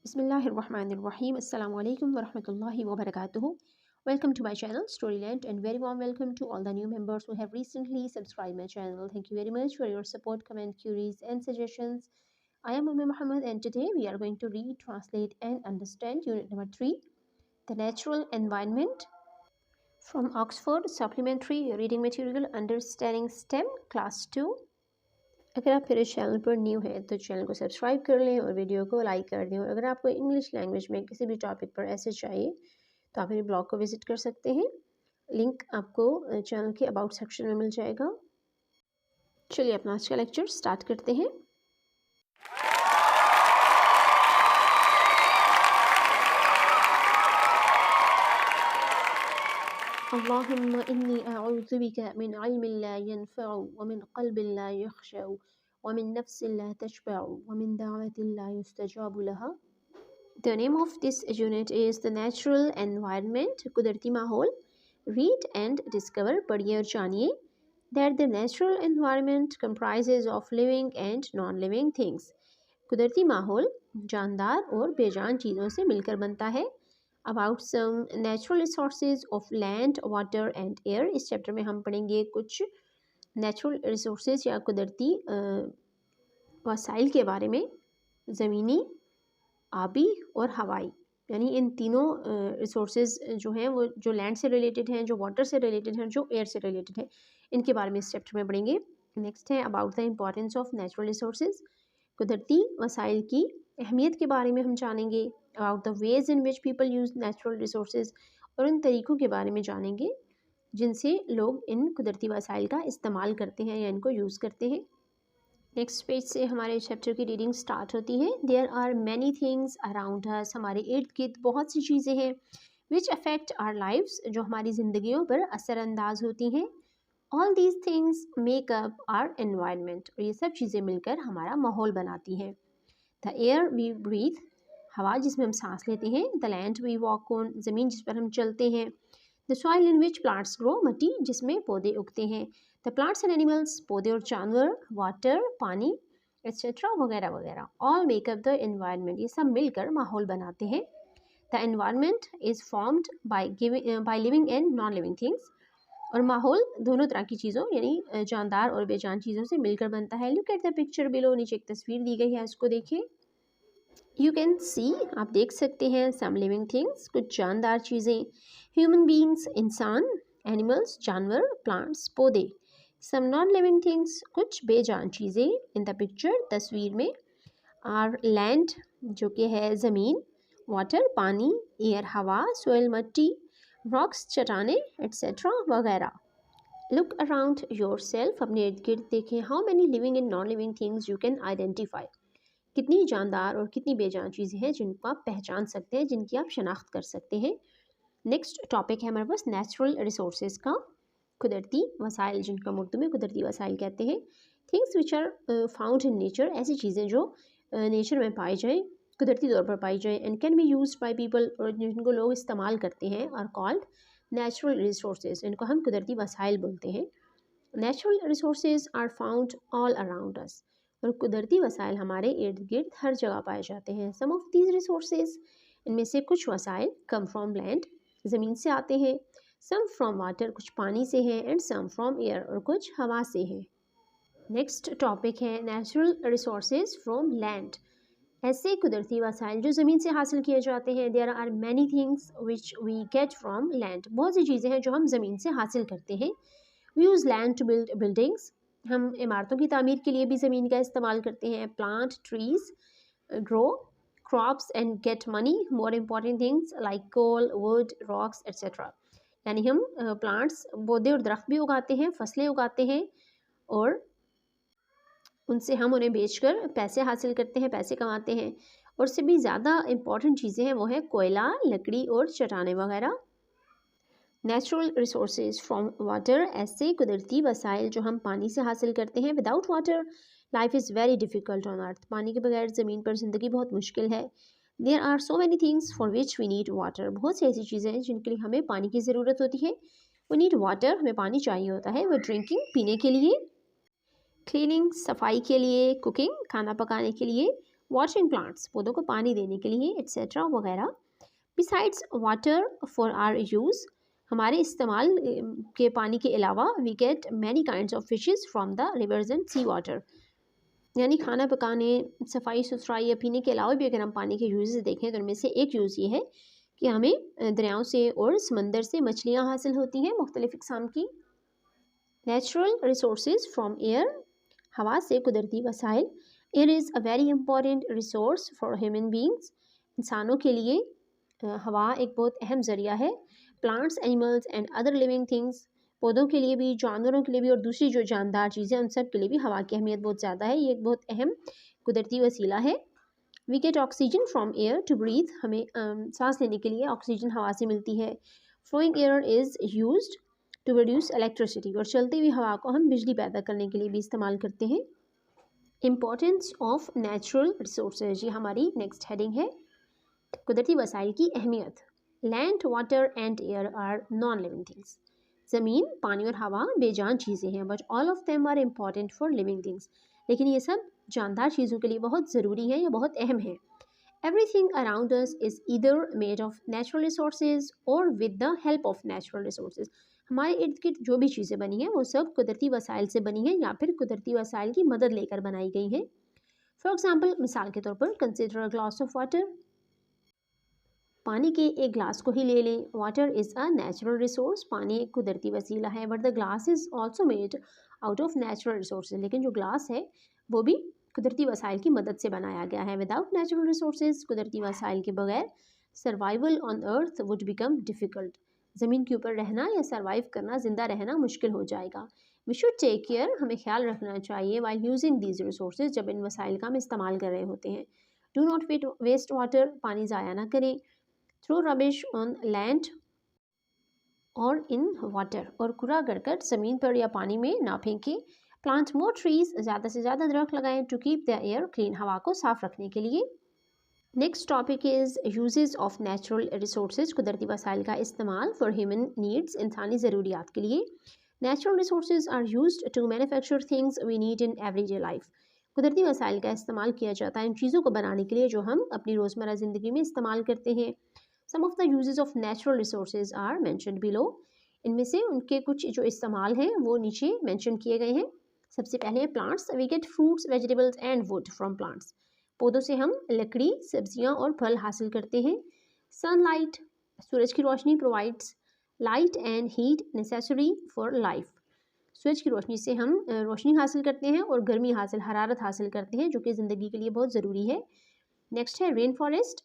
Bismillahirrahmanirrahim. Assalamu alaikum wa rahmatullahi wa barakatuhu. Welcome to my channel Storyland and very warm welcome to all the new members who have recently subscribed my channel. Thank you very much for your support, comment, queries and suggestions. I am Ummi Muhammad and today we are going to read, translate and understand unit number 3, The Natural Environment, from Oxford Supplementary Reading Material Understanding STEM Class 2. अगर आप मेरे channel पर new हैं तो channel को subscribe कर लें और वीडियो को लाइक कर दें। और अगर आपको इंग्लिश लैंग्वेज में किसी भी टॉपिक पर ऐसे चाहिए तो आप मेरे ब्लॉग को विज़िट कर सकते हैं। लिंक आपको चैनल के अबाउट सेक्शन में मिल जाएगा। चलिए अपना आज का लेक्चर स्टार्ट करते हैं। अल्लाहुम्मा इन्नी अऊज़ु बिका मिन इल्मिन ला यनफ़अु व मिन क़ल्बिन ला यख़शअउ व मिन नफ़्सिन ला तशबअु व मिन दाअवतिन ला युस्तजाबु लहा। The name of this unit is The Natural Environment, कुदरती माहौल। Read and discover, पढ़िए और जानिए, that the natural environment comprises of living and non-living things. कुदरती माहौल जानदार और बेजान चीज़ों से मिलकर बनता है। About some natural resources of land, water and air. इस चैप्टर में हम पढ़ेंगे कुछ नेचुरल रिसोर्सेज या कुदरती वसाइल के बारे में। ज़मीनी, आबी और हवाई, यानी इन तीनों रिसोर्सेज जो हैं वो जो लैंड से रिलेटेड हैं, जो वाटर से रिलेटेड हैं, जो एयर से रिलेटेड है, इनके बारे में इस चैप्टर में पढ़ेंगे। नेक्स्ट है about the importance of natural resources, कुदरती वसाइल की अहमियत के बारे में हम जानेंगे। About the ways in which people use natural resources, और उन तरीक़ों के बारे में जानेंगे जिनसे लोग इन कुदरती वसाइल का इस्तेमाल करते हैं या इनको यूज़ करते हैं। नेक्स्ट पेज से हमारे चैप्टर की रीडिंग स्टार्ट होती है। There are many things around us, हमारे इर्द गिर्द बहुत सी चीज़ें हैं। विच अफेक्ट आवर लाइव्स, जो हमारी ज़िंदगियों पर असरअंदाज होती हैं। All these things make up our environment, और ये सब चीज़ें मिलकर हमारा माहौल बनाती हैं। द एयर वी ब्रीथ, हवा जिसमें हम सांस लेते हैं। The land we walk on, ज़मीन जिस पर हम चलते हैं। The soil in which plants grow, मिट्टी जिसमें पौधे उगते हैं। द प्लांट्स एंड एनिमल्स, पौधे और जानवर। वाटर, पानी एक्सेट्रा वगैरह वगैरह। ऑल मेकअप द एनवायरनमेंट, ये सब मिलकर माहौल बनाते हैं। The environment is formed by living and non living things, और माहौल दोनों तरह की चीज़ों यानी जानदार और बेजान चीज़ों से मिलकर बनता है। Look at the picture below, नीचे एक तस्वीर दी गई है, उसको देखें। यू कैन सी, आप देख सकते हैं। सम लिविंग थिंग्स, कुछ जानदार चीज़ें। ह्यूमन बींग्स, इंसान। एनिमल्स, जानवर। प्लांट्स, पौधे। सम नॉन लिविंग थिंग्स, कुछ बेजान चीज़ें। इन द पिक्चर, तस्वीर में। आर लैंड, जो कि है ज़मीन। वाटर, पानी। एयर, हवा। सोइल, मिट्टी। रॉक्स, चट्टानें एक्सेट्रा वगैरह। लुक अराउंड योर सेल्फ, अपने इर्द गिर्द देखें। How many living and non living things you can identify, कितनी जानदार और कितनी बेजान चीज़ें हैं जिनको आप पहचान सकते हैं, जिनकी आप शनाख्त कर सकते हैं। नेक्स्ट टॉपिक है हमारे पास नेचुरल रिसोर्सेज का, कुदरती वसाइल, जिनको हम उर्दू में कुदरती वसाइल कहते हैं। Things which are found in nature, ऐसी चीज़ें जो नेचर में पाई जाएँ, कुदरती तौर पर पाई जाएँ। And can be used by people, और जिनको लोग इस्तेमाल करते हैं, आर कॉल्ड नेचुरल रिसोर्सेज, इनको हम कुदरती वसाइल बोलते हैं। Natural resources are found all around us, और कुदरती वसाइल हमारे इर्द गिर्द हर जगह पाए जाते हैं। सम ऑफ दीज रिसोर्सेज, इनमें से कुछ वसाइल कम फ्रॉम लैंड, ज़मीन से आते हैं। सम फ्रॉम वाटर, कुछ पानी से हैं। एंड सम फ्रॉम एयर, और कुछ हवा से हैं। नेक्स्ट टॉपिक है नेचुरल रिसोर्सेज फ्रॉम लैंड, ऐसे कुदरती वसाइल जो ज़मीन से हासिल किए जाते हैं। There are many things which we get from land, बहुत सी चीज़ें हैं जो हम ज़मीन से हासिल करते हैं। We use land to build buildings, हम इमारतों की तामीर के लिए भी ज़मीन का इस्तेमाल करते हैं। Plant trees, grow crops and get money. More important things like coal, wood, rocks etcetera, यानी हम प्लांट्स, पौधे और दरख्त भी उगाते हैं, फसलें उगाते हैं, और उनसे हम उन्हें बेचकर पैसे हासिल करते हैं, पैसे कमाते हैं। और उससे भी ज़्यादा इम्पॉर्टेंट चीज़ें हैं वो है कोयला, लकड़ी और चट्टानें वगैरह। नेचुरल रिसोर्सेज फ्रॉम वाटर, ऐसे कुदरती वसाइल जो हम पानी से हासिल करते हैं। Without water life is very difficult on earth, पानी के बगैर ज़मीन पर ज़िंदगी बहुत मुश्किल है। There are so many things for which we need water, बहुत सी ऐसी चीज़ें हैं जिनके लिए हमें पानी की ज़रूरत होती है। वी नीड वाटर, हमें पानी चाहिए होता है। वो ड्रिंकिंग, पीने के लिए। क्लीनिंग, सफाई के लिए। कुकिंग, खाना पकाने के लिए। वाटरिंग प्लांट्स, पौधों को पानी देने के लिए, एट्सेट्रा वगैरह। Besides water for our use, हमारे इस्तेमाल के पानी के अलावा we get many kinds of fishes from the rivers and sea water, यानी खाना पकाने, सफाई सुथराई या पीने के अलावा भी अगर हम पानी के यूजेस देखें तो उनमें से एक यूज़ ये है कि हमें दरियाओं से और समंदर से मछलियाँ हासिल होती हैं मुख्तलिफ़ इक़साम की। नेचुरल रिसोर्सेज फ्रॉम एयर, हवा से कुदरती वसाइल। Air is a very important resource for human beings, इंसानों के लिए हवा एक बहुत अहम ज़रिया है। Plants, animals and other living things, पौधों के लिए भी, जानवरों के लिए भी और दूसरी जो जानदार चीज़ें उन सब के लिए भी हवा की अहमियत बहुत ज़्यादा है। ये एक बहुत अहम कुदरती वसीला है। We get oxygen from air to breathe, हमें सांस लेने के लिए ऑक्सीजन हवा से मिलती है। Flowing air is used to produce electricity, और चलती हुई हवा को हम बिजली पैदा करने के लिए भी इस्तेमाल करते हैं। इम्पोर्टेंस ऑफ नेचुरल रिसोर्सेज, ये हमारी नेक्स्ट हेडिंग है, कुदरती वसाइल की अहमियत। Land, water and air are non living things, ज़मीन, पानी और हवा बेजान चीज़ें हैं, but all of them are important for living things, लेकिन ये सब जानदार चीज़ों के लिए बहुत ज़रूरी है या बहुत अहम है। Everything around us is either made of natural resources और with the help of natural resources, हमारे इर्द गिर्द जो भी चीज़ें बनी हैं वो सब कुदरती वसाइल से बनी हैं या फिर कुदरती वसाइल की मदद लेकर बनाई गई हैं। फॉर एग्जाम्पल, मिसाल के तौर पर, consider a glass of water, पानी के एक ग्लास को ही ले लें। Water is a natural resource, पानी एक कुदरती वसीला है, but the glass is also made out of natural resources, लेकिन जो ग्लास है वो भी कुदरती वसाइल की मदद से बनाया गया है। विदाउट नेचुरल रिसोर्सेज, कुदरती वसाइल के बगैर survival on earth would become difficult, ज़मीन के ऊपर रहना या सर्वाइव करना, ज़िंदा रहना मुश्किल हो जाएगा। वी शुड टेक केयर, हमें ख्याल रखना चाहिए वाइल यूजिंग दीज रिसोर्सेज, जब इन वसाइल का हम इस्तेमाल कर रहे होते हैं। डू नॉट वेस्ट वाटर, पानी ज़ाया ना करें। थ्रो रबिश ऑन लैंड और इन वाटर, और कूड़ा करकट ज़मीन पर या पानी में ना फेंकें। प्लांट मोर ट्रीज, ज़्यादा से ज़्यादा दरख्त लगाएं to keep the air clean, हवा को साफ रखने के लिए। Next topic is uses of natural resources, कुदरती वसाइल का इस्तेमाल फॉर ह्यूमन नीड्स, इंसानी ज़रूरियात के लिए। Natural resources are used to manufacture things we need in everyday life, कुदरती वसाइल का इस्तेमाल किया जाता है इन चीज़ों को बनाने के लिए जो हम अपनी रोज़मर्रा ज़िंदगी में इस्तेमाल करते हैं। Some of the uses of natural resources are mentioned below, इनमें से उनके कुछ जो इस्तेमाल हैं वो नीचे मैंशन किए गए हैं। सबसे पहले plants, we get fruits, vegetables and wood from plants, पौधों से हम लकड़ी, सब्जियां और फल हासिल करते हैं। सनलाइट, सूरज की रोशनी, provides light and heat necessary for life, सूरज की रोशनी से हम रोशनी हासिल करते हैं और गर्मी हासिल, हरारत हासिल करते हैं जो कि ज़िंदगी के लिए बहुत ज़रूरी है। नेक्स्ट है रेन फॉरेस्ट,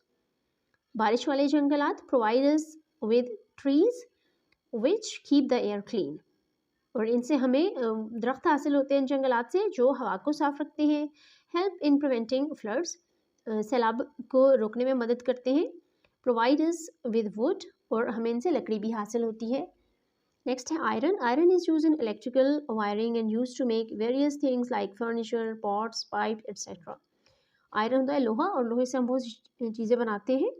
बारिश वाले जंगलात, providers with trees which keep the air clean, और इनसे हमें दरख्त हासिल होते हैं इन जंगलात से जो हवा को साफ रखते हैं। हेल्प इन प्रिवेंटिंग फ्लड्स, सैलाब को रोकने में मदद करते हैं। प्रोवाइडर्स विद वुड, और हमें इनसे लकड़ी भी हासिल होती है। नेक्स्ट है iron, iron is use in electrical wiring and use to make various things like furniture, pots, pipe etcetera. Iron होता है लोहा, और लोहे से हम बहुत चीज़ें बनाते हैं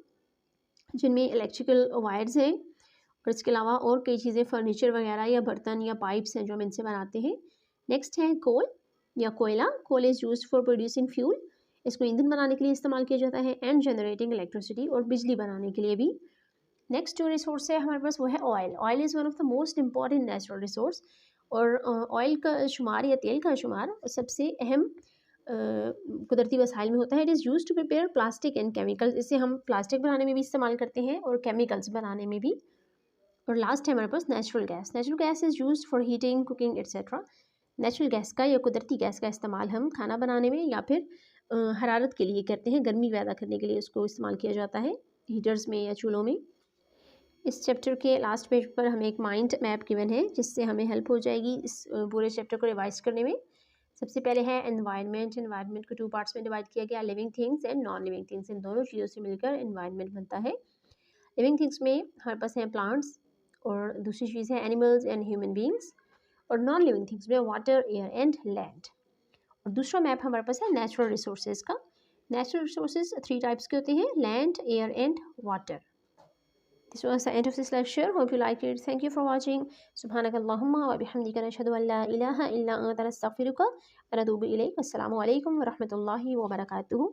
जिनमें इलेक्ट्रिकल वायर्स हैं, और इसके अलावा और कई चीज़ें, फर्नीचर वगैरह या बर्तन या पाइप्स हैं जो हम इनसे बनाते हैं। नेक्स्ट है कोल या कोयला, coal is use for producing fuel, इसको ईंधन बनाने के लिए इस्तेमाल किया जाता है, एंड जनरेटिंग इलेक्ट्रिसिटी, और बिजली बनाने के लिए भी। नेक्स्ट जो रिसोर्स है हमारे पास वो है oil. Oil is one of the most important natural resource, और ऑयल का शुमार या तेल का शुमार सबसे अहम कुदरती वसाइल में होता है। It is use to prepare plastic and chemicals, इसे हम प्लास्टिक बनाने में भी इस्तेमाल करते हैं और केमिकल्स बनाने में भी। और लास्ट है हमारे पास natural gas, natural gas is use for heating, cooking etcetera. Natural gas का या कुदरती गैस का इस्तेमाल हम खाना बनाने में या फिर हरारत के लिए करते हैं, गर्मी पैदा करने के लिए उसको इस्तेमाल किया जाता है हीटर्स में या चूल्हों में। इस चैप्टर के लास्ट पेज पर हमें एक माइंड मैप गिवन है जिससे हमें हेल्प हो जाएगी इस पूरे चैप्टर को रिवाइज करने में। सबसे पहले है एनवायरनमेंट, एनवायरनमेंट को 2 पार्ट्स में डिवाइड किया गया, living things and non living things, इन दोनों चीज़ों से मिलकर एनवायरनमेंट बनता है। लिविंग थिंग्स में हमारे पास हैं प्लांट्स, और दूसरी चीज़ है एनिमल्स एंड ह्यूमन बींग्स, और नॉन लिविंग थिंग्स में वाटर, एयर एंड लैंड। और दूसरा मैप हमारे पास है नेचुरल रिसोर्सेज का। नेचुरल रिसोर्सेज 3 टाइप्स के होते हैं, land, air and water. This was the end of this lecture. Hope you liked it. Thank you for watching. Subhanakallahumma wa bihamdika nashhadu an la ilaha illa anta nastaghfiruka wa natubu ilayk. Wassalamu alaikum wa rahmatullahi wa barakatuhu.